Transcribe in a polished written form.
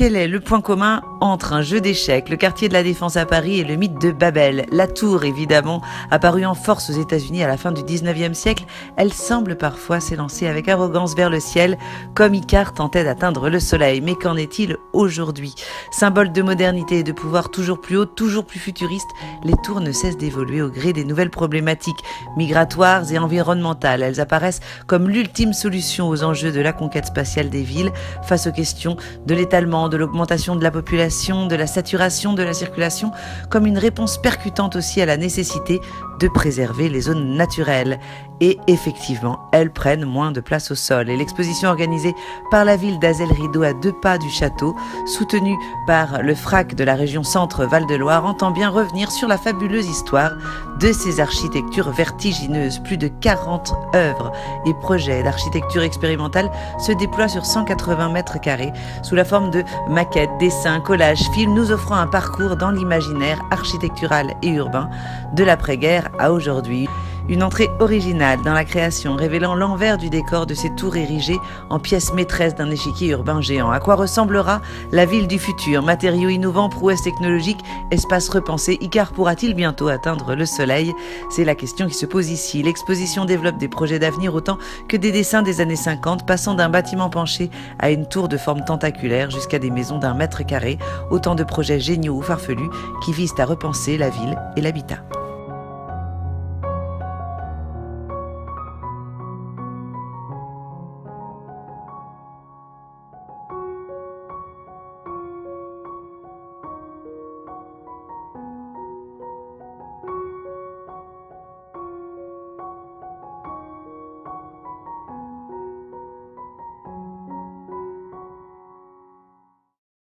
Quel est le point commun entre un jeu d'échecs, le quartier de la Défense à Paris et le mythe de Babel? La tour, évidemment, apparue en force aux États-Unis à la fin du 19e siècle, elle semble parfois s'élancer avec arrogance vers le ciel, comme Icare tentait d'atteindre le soleil. Mais qu'en est-il aujourd'hui? Symbole de modernité et de pouvoir toujours plus haut, toujours plus futuriste, les tours ne cessent d'évoluer au gré des nouvelles problématiques migratoires et environnementales. Elles apparaissent comme l'ultime solution aux enjeux de la conquête spatiale des villes, face aux questions de l'étalement, de l'augmentation de la population, de la saturation de la circulation, comme une réponse percutante aussi à la nécessité de préserver les zones naturelles. Et effectivement, elles prennent moins de place au sol. Et l'exposition organisée par la ville d'Azel-Rideau à 2 pas du château, soutenue par le FRAC de la région Centre-Val-de-Loire, entend bien revenir sur la fabuleuse histoire de ces architectures vertigineuses. Plus de 40 œuvres et projets d'architecture expérimentale se déploient sur 180 mètres carrés sous la forme de maquettes, dessins, collages, films, nous offrant un parcours dans l'imaginaire architectural et urbain de l'après-guerre à aujourd'hui. Une entrée originale dans la création, révélant l'envers du décor de ces tours érigées en pièces maîtresses d'un échiquier urbain géant. À quoi ressemblera la ville du futur? Matériaux innovants, prouesses technologiques, espaces repensés. Icare pourra-t-il bientôt atteindre le soleil? C'est la question qui se pose ici. L'exposition développe des projets d'avenir autant que des dessins des années 50, passant d'un bâtiment penché à une tour de forme tentaculaire jusqu'à des maisons d'1 mètre carré. Autant de projets géniaux ou farfelus qui visent à repenser la ville et l'habitat.